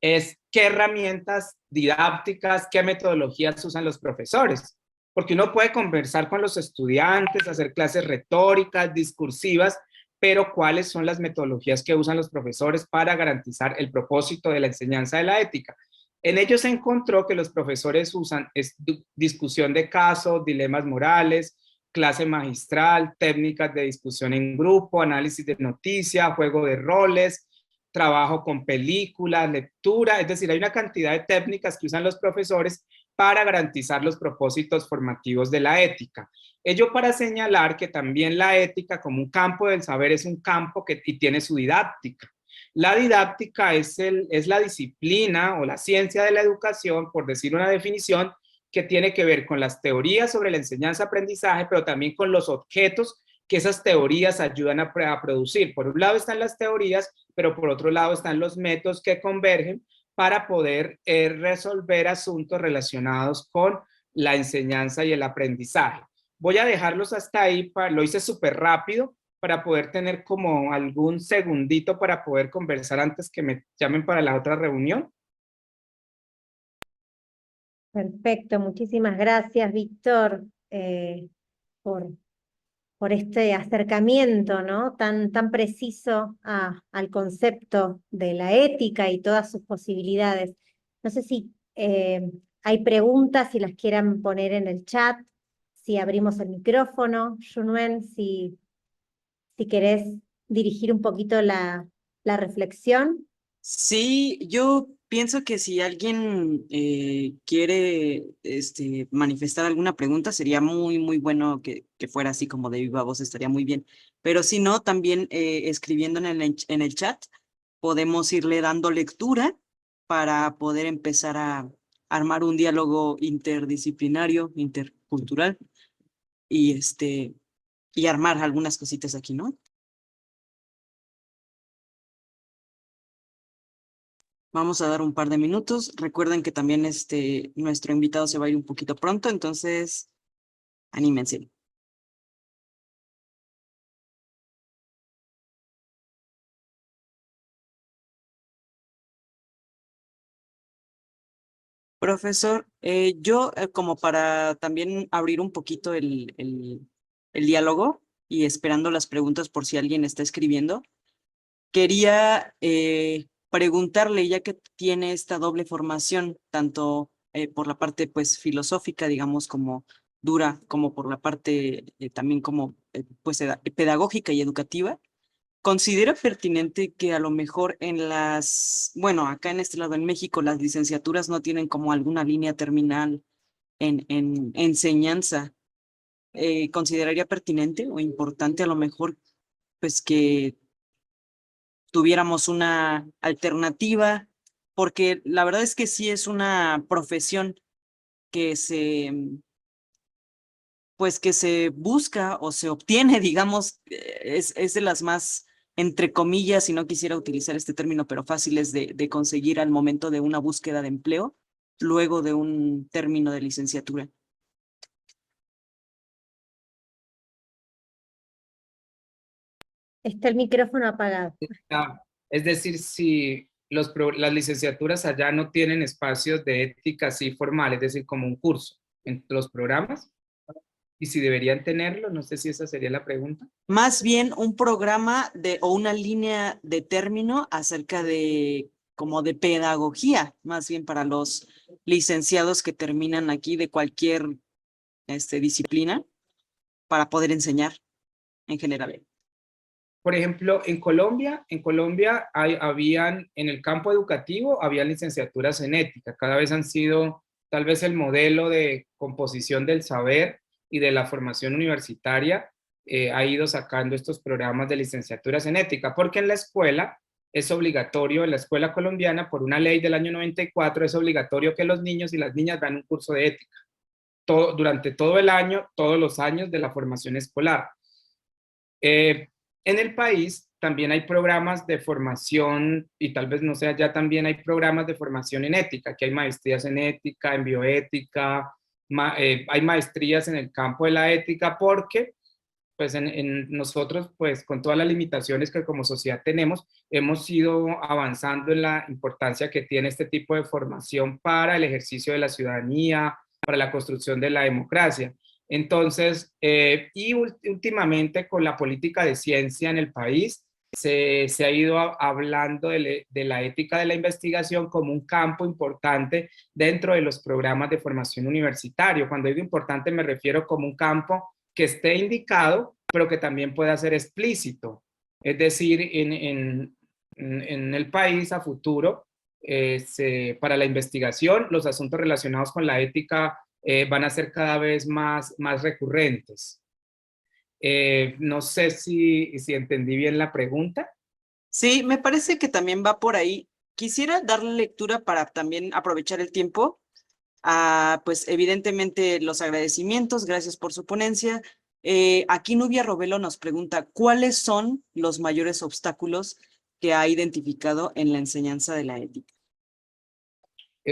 es qué herramientas didácticas, qué metodologías usan los profesores. Porque uno puede conversar con los estudiantes, hacer clases retóricas, discursivas, pero ¿cuáles son las metodologías que usan los profesores para garantizar el propósito de la enseñanza de la ética? En ellos se encontró que los profesores usan discusión de casos, dilemas morales, clase magistral, técnicas de discusión en grupo, análisis de noticias, juego de roles, trabajo con películas, lectura, es decir, hay una cantidad de técnicas que usan los profesores para garantizar los propósitos formativos de la ética. Ello para señalar que también la ética como un campo del saber es un campo y tiene su didáctica. La didáctica es la disciplina o la ciencia de la educación, por decir una definición, que tiene que ver con las teorías sobre la enseñanza-aprendizaje, pero también con los objetos que esas teorías ayudan a producir. Por un lado están las teorías, pero por otro lado están los métodos que convergen para poder resolver asuntos relacionados con la enseñanza y el aprendizaje. Voy a dejarlos hasta ahí, lo hice súper rápido para poder tener como algún segundito para poder conversar antes que me llamen para la otra reunión. Perfecto, muchísimas gracias, Víctor, por, por este acercamiento, ¿no? Tan preciso al concepto de la ética y todas sus posibilidades. No sé si hay preguntas, si las quieran poner en el chat, si abrimos el micrófono. Junwen, si querés dirigir un poquito la reflexión. Sí, yo pienso que si alguien quiere manifestar alguna pregunta, sería muy, muy bueno que fuera así como de viva voz, estaría muy bien. Pero si no, también escribiendo en el chat, podemos irle dando lectura para poder empezar a armar un diálogo interdisciplinario, intercultural y, y armar algunas cositas aquí, ¿no? Vamos a dar un par de minutos. Recuerden que también nuestro invitado se va a ir un poquito pronto, entonces anímense. Profesor, yo como para también abrir un poquito el diálogo y esperando las preguntas por si alguien está escribiendo, quería preguntarle, ya que tiene esta doble formación, tanto por la parte pues filosófica, digamos, como dura, como por la parte también como pues pedagógica y educativa, ¿considera pertinente que a lo mejor bueno, acá en este lado en México, las licenciaturas no tienen como alguna línea terminal en enseñanza? ¿Consideraría pertinente o importante a lo mejor pues que tuviéramos una alternativa, porque la verdad es que sí es una profesión que pues que se busca o se obtiene, digamos, es de las más, entre comillas, si no quisiera utilizar este término, pero fáciles de conseguir al momento de una búsqueda de empleo, luego de un término de licenciatura. Está el micrófono apagado. Ah, es decir, si las licenciaturas allá no tienen espacios de ética así formales, es decir, como un curso en los programas, y si deberían tenerlo, no sé si esa sería la pregunta. Más bien un programa o una línea de término acerca de como de pedagogía, más bien para los licenciados que terminan aquí de cualquier disciplina para poder enseñar en general. Por ejemplo, en Colombia habían, en el campo educativo, había licenciaturas en ética. Cada vez han sido tal vez el modelo de composición del saber y de la formación universitaria, ha ido sacando estos programas de licenciaturas en ética, porque en la escuela es obligatorio, en la escuela colombiana, por una ley del año 94, es obligatorio que los niños y las niñas dan un curso de ética durante todo el año, todos los años de la formación escolar. En el país también hay programas de formación, y tal vez no sea, ya también hay programas de formación en ética, que hay maestrías en ética, en bioética, hay maestrías en el campo de la ética, porque pues en nosotros, pues con todas las limitaciones que como sociedad tenemos, hemos ido avanzando en la importancia que tiene este tipo de formación para el ejercicio de la ciudadanía, para la construcción de la democracia. Entonces, y últimamente con la política de ciencia en el país, se ha ido hablando de la ética de la investigación como un campo importante dentro de los programas de formación universitario. Cuando digo importante me refiero como un campo que esté indicado, pero que también pueda ser explícito. Es decir, en el país a futuro, para la investigación, los asuntos relacionados con la ética van a ser cada vez más recurrentes. No sé si entendí bien la pregunta. Sí, me parece que también va por ahí. Quisiera darle lectura para también aprovechar el tiempo. Pues evidentemente los agradecimientos, gracias por su ponencia. Aquí Nubia Robelo nos pregunta, ¿cuáles son los mayores obstáculos que ha identificado en la enseñanza de la ética?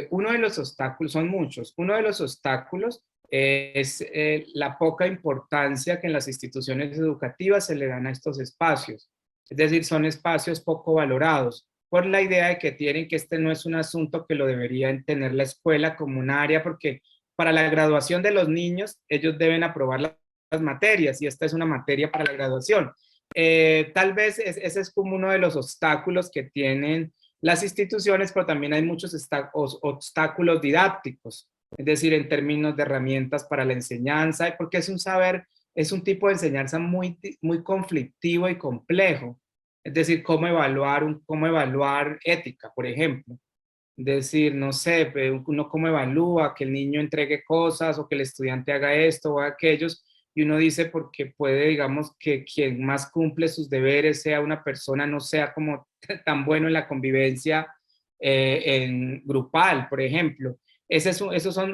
Uno de los obstáculos, son muchos, uno de los obstáculos es la poca importancia que en las instituciones educativas se le dan a estos espacios. Es decir, son espacios poco valorados por la idea de que tienen que este no es un asunto que lo debería tener la escuela como un área, porque para la graduación de los niños ellos deben aprobar las materias y esta es una materia para la graduación. Tal vez ese es como uno de los obstáculos que tienen las instituciones, pero también hay muchos obstáculos didácticos, es decir, en términos de herramientas para la enseñanza, porque es un saber, es un tipo de enseñanza muy conflictivo y complejo. Es decir, cómo evaluar ética, por ejemplo. Es decir, no sé, uno cómo evalúa que el niño entregue cosas o que el estudiante haga esto o aquellos, y uno dice porque puede, digamos, que quien más cumple sus deberes sea una persona, no sea como tan bueno en la convivencia en grupal, por ejemplo.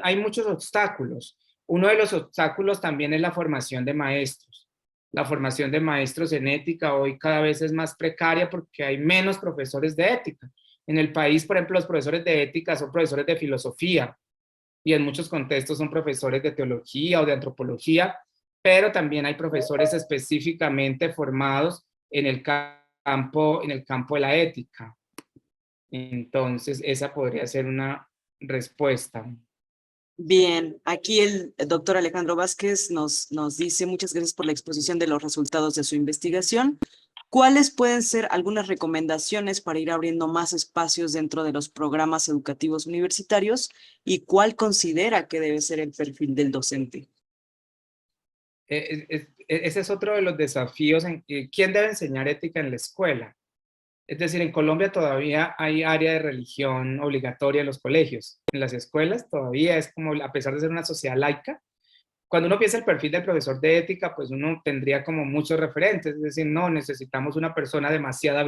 Hay muchos obstáculos. Uno de los obstáculos también es la formación de maestros. La formación de maestros en ética hoy cada vez es más precaria porque hay menos profesores de ética. En el país, por ejemplo, los profesores de ética son profesores de filosofía y en muchos contextos son profesores de teología o de antropología, pero también hay profesores específicamente formados en el campo de la ética. Entonces, esa podría ser una respuesta. Bien, aquí el doctor Alejandro Vázquez nos dice muchas gracias por la exposición de los resultados de su investigación. ¿Cuáles pueden ser algunas recomendaciones para ir abriendo más espacios dentro de los programas educativos universitarios y cuál considera que debe ser el perfil del docente? Ese es otro de los desafíos. ¿Quién debe enseñar ética en la escuela? Es decir, en Colombia todavía hay área de religión obligatoria en los colegios. En las escuelas todavía es como, a pesar de ser una sociedad laica, cuando uno piensa el perfil del profesor de ética, pues uno tendría como muchos referentes, es decir, no, necesitamos una persona demasiado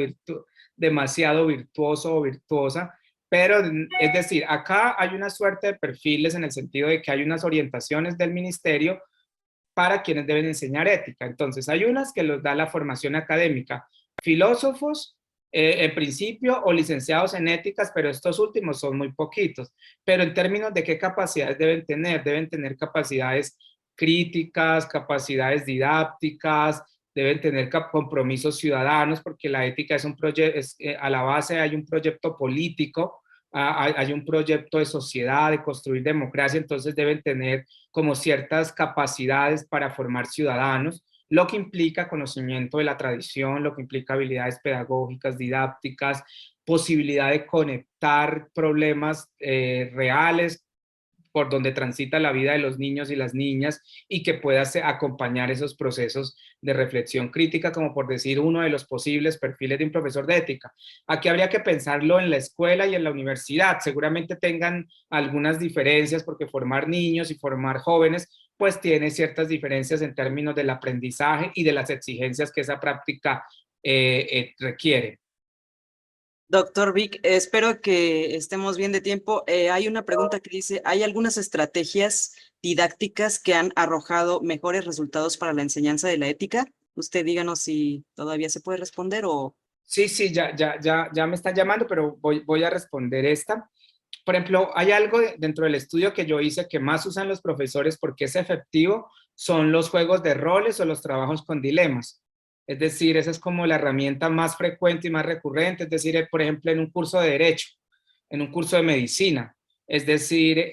virtuoso o virtuosa, pero es decir, acá hay una suerte de perfiles en el sentido de que hay unas orientaciones del ministerio para quienes deben enseñar ética. Entonces, hay unas que los da la formación académica, filósofos, en principio, o licenciados en éticas, pero estos últimos son muy poquitos. Pero en términos de qué capacidades deben tener capacidades críticas, capacidades didácticas, deben tener compromisos ciudadanos, porque la ética es un proyecto, a la base hay un proyecto político, hay un proyecto de sociedad, de construir democracia, entonces deben tener como ciertas capacidades para formar ciudadanos, lo que implica conocimiento de la tradición, lo que implica habilidades pedagógicas, didácticas, posibilidad de conectar problemas reales por donde transita la vida de los niños y las niñas y que pueda acompañar esos procesos de reflexión crítica, como por decir uno de los posibles perfiles de un profesor de ética. Aquí habría que pensarlo en la escuela y en la universidad. Seguramente tengan algunas diferencias porque formar niños y formar jóvenes pues tiene ciertas diferencias en términos del aprendizaje y de las exigencias que esa práctica requiere. Doctor Vic, espero que estemos bien de tiempo. Hay una pregunta que dice, ¿hay algunas estrategias didácticas que han arrojado mejores resultados para la enseñanza de la ética? Usted díganos si todavía se puede responder o... Sí, ya me están llamando, pero voy a responder esta. Por ejemplo, hay algo dentro del estudio que yo hice que más usan los profesores porque es efectivo, son los juegos de roles o los trabajos con dilemas. Es decir, esa es como la herramienta más frecuente y más recurrente, es decir, por ejemplo, en un curso de derecho, en un curso de medicina, es decir,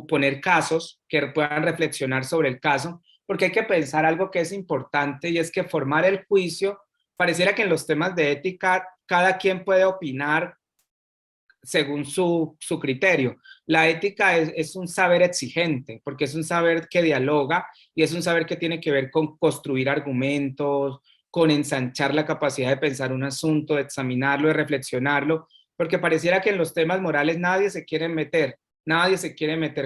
poner casos que puedan reflexionar sobre el caso, porque hay que pensar algo que es importante y es que formar el juicio, pareciera que en los temas de ética cada quien puede opinar según su criterio. La ética es un saber exigente, porque es un saber que dialoga y es un saber que tiene que ver con construir argumentos, con ensanchar la capacidad de pensar un asunto, de examinarlo, de reflexionarlo, porque pareciera que en los temas morales nadie se quiere meter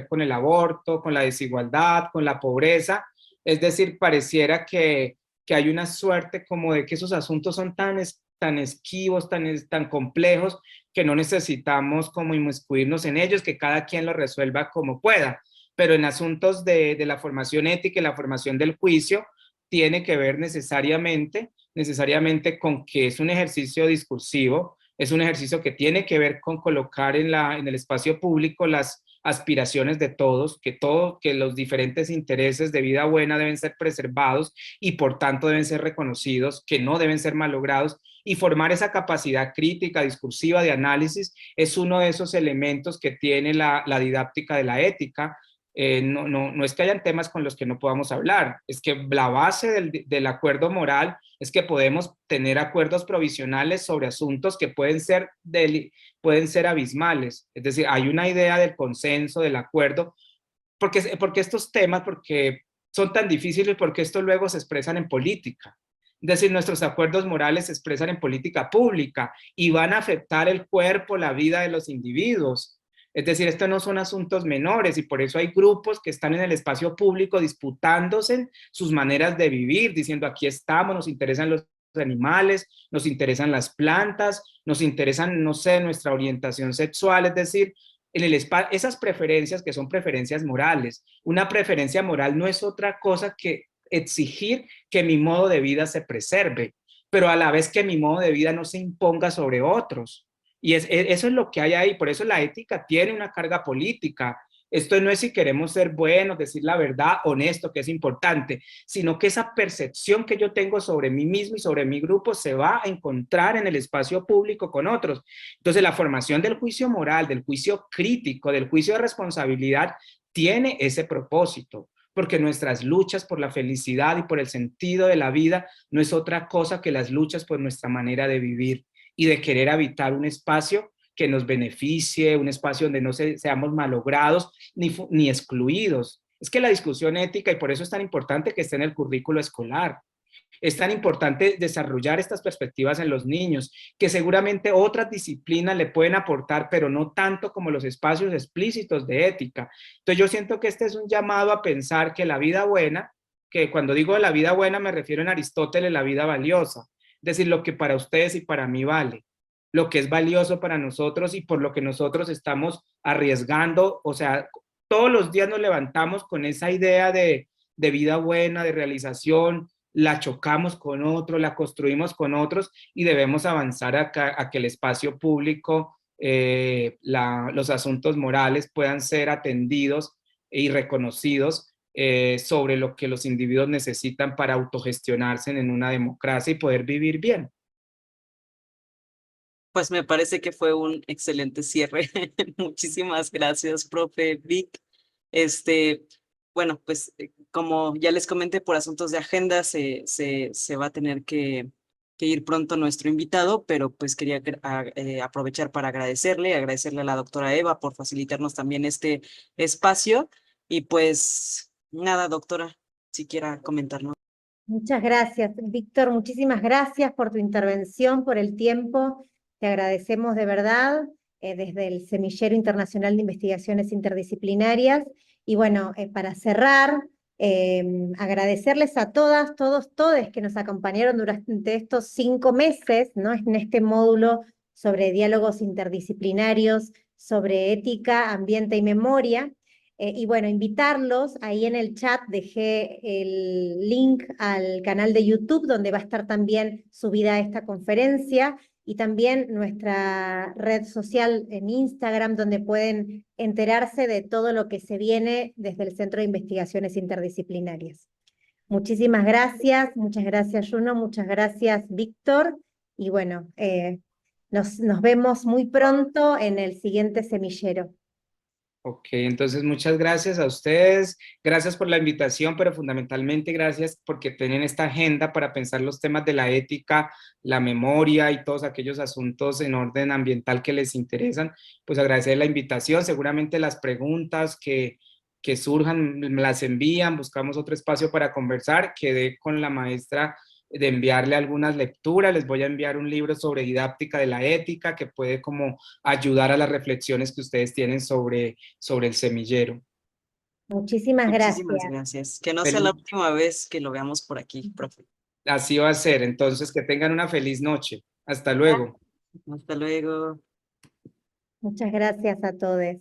con el aborto, con la desigualdad, con la pobreza, es decir, pareciera que hay una suerte como de que esos asuntos son tan esquivos, tan complejos, que no necesitamos como inmiscuirnos en ellos, que cada quien lo resuelva como pueda. Pero en asuntos de la formación ética y la formación del juicio, tiene que ver necesariamente con que es un ejercicio discursivo, es un ejercicio que tiene que ver con colocar en el espacio público las aspiraciones de todos, que los diferentes intereses de vida buena deben ser preservados y por tanto deben ser reconocidos, que no deben ser malogrados, y formar esa capacidad crítica, discursiva, de análisis, es uno de esos elementos que tiene la didáctica de la ética. No es que hayan temas con los que no podamos hablar, es que la base del acuerdo moral es que podemos tener acuerdos provisionales sobre asuntos que pueden ser abismales. Es decir, hay una idea del consenso, del acuerdo, porque estos temas, porque son tan difíciles, porque estos luego se expresan en política. Es decir, nuestros acuerdos morales se expresan en política pública y van a afectar el cuerpo, la vida de los individuos. Es decir, estos no son asuntos menores y por eso hay grupos que están en el espacio público disputándose sus maneras de vivir, diciendo aquí estamos, nos interesan los animales, nos interesan las plantas, nos interesan, no sé, nuestra orientación sexual, es decir, en el esas preferencias que son preferencias morales. Una preferencia moral no es otra cosa que exigir que mi modo de vida se preserve, pero a la vez que mi modo de vida no se imponga sobre otros. Y eso es lo que hay ahí, por eso la ética tiene una carga política. Esto no es si queremos ser buenos, decir la verdad, honesto, que es importante, sino que esa percepción que yo tengo sobre mí mismo y sobre mi grupo se va a encontrar en el espacio público con otros. Entonces la formación del juicio moral, del juicio crítico, del juicio de responsabilidad, tiene ese propósito, porque nuestras luchas por la felicidad y por el sentido de la vida no es otra cosa que las luchas por nuestra manera de vivir y de querer habitar un espacio que nos beneficie, un espacio donde no seamos malogrados ni excluidos. Es que la discusión ética, y por eso es tan importante que esté en el currículo escolar, es tan importante desarrollar estas perspectivas en los niños, que seguramente otras disciplinas le pueden aportar, pero no tanto como los espacios explícitos de ética. Entonces yo siento que este es un llamado a pensar que la vida buena, que cuando digo la vida buena me refiero en Aristóteles, la vida valiosa, es decir, lo que para ustedes y para mí vale, lo que es valioso para nosotros y por lo que nosotros estamos arriesgando, o sea, todos los días nos levantamos con esa idea de de vida buena, de realización, la chocamos con otros, la construimos con otros y debemos avanzar a que el espacio público, los asuntos morales puedan ser atendidos y reconocidos sobre lo que los individuos necesitan para autogestionarse en una democracia y poder vivir bien. Pues me parece que fue un excelente cierre. Muchísimas gracias, profe Vic. Este, bueno, pues como ya les comenté, por asuntos de agenda se va a tener que ir pronto nuestro invitado, pero pues quería aprovechar para agradecerle a la doctora Eva por facilitarnos también este espacio. Y pues nada, doctora, si quiera comentarnos. Muchas gracias, Víctor. Muchísimas gracias por tu intervención, por el tiempo. Te agradecemos de verdad desde el Semillero Internacional de Investigaciones Interdisciplinarias. Y bueno, para cerrar, agradecerles a todas, todos, todes que nos acompañaron durante estos 5 meses, ¿no? En este módulo sobre diálogos interdisciplinarios, sobre ética, ambiente y memoria. Y bueno, invitarlos, ahí en el chat dejé el link al canal de YouTube donde va a estar también subida esta conferencia y también nuestra red social en Instagram donde pueden enterarse de todo lo que se viene desde el Centro de Investigaciones Interdisciplinarias. Muchísimas gracias, muchas gracias Juno, muchas gracias Víctor y bueno, nos vemos muy pronto en el siguiente semillero. Ok, entonces muchas gracias a ustedes, gracias por la invitación, pero fundamentalmente gracias porque tienen esta agenda para pensar los temas de la ética, la memoria y todos aquellos asuntos en orden ambiental que les interesan. Pues agradecer la invitación, seguramente las preguntas que surjan me las envían, buscamos otro espacio para conversar, quedé con la maestra de enviarle algunas lecturas, les voy a enviar un libro sobre didáctica de la ética que puede como ayudar a las reflexiones que ustedes tienen sobre el semillero. Muchísimas Muchísimas gracias. gracias. Que no sea la Feliz, última vez que lo veamos por aquí, profe. así va a ser, entonces que tengan una feliz noche. Hasta luego. Hasta luego. Muchas gracias a todos.